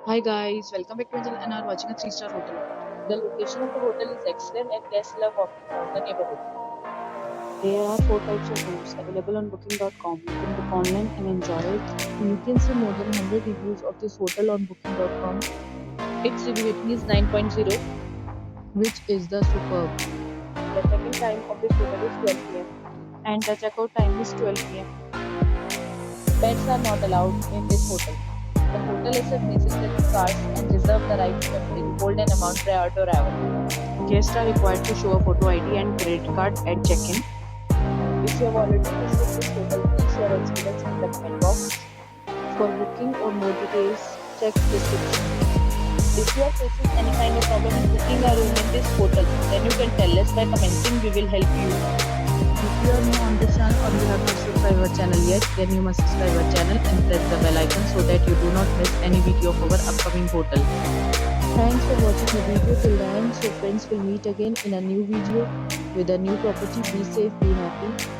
Hi guys, welcome back to my channel and are watching a 3-star hotel. The location of the hotel is excellent and guests love walking around the neighborhood. There are 4 types of rooms available on booking.com. You can book online and enjoy it. You can see more than 100 reviews of this hotel on booking.com. Its review rating is 9.0, which is the superb. The check-in time of this hotel is 12 pm and the checkout time is 12 pm. Pets are not allowed in this hotel. The hotel accepts major credit cards and reserves the right to temporarily hold an amount prior to arrival. Guests are required to show a photo ID and credit card at check-in. If you have already visited this hotel, please share your experience in the comment box. For booking or more details, check description. If you are facing any kind of problem in booking a room in this hotel, then you can tell us by commenting. We will help you. If you are new on this channel or you have not subscribed our channel yet, then you must subscribe our channel and press the bell icon so that you do not miss any video of our upcoming hotel. Thanks for watching the video till the end. So friends, will meet again in a new video with a new property. Be safe, be happy.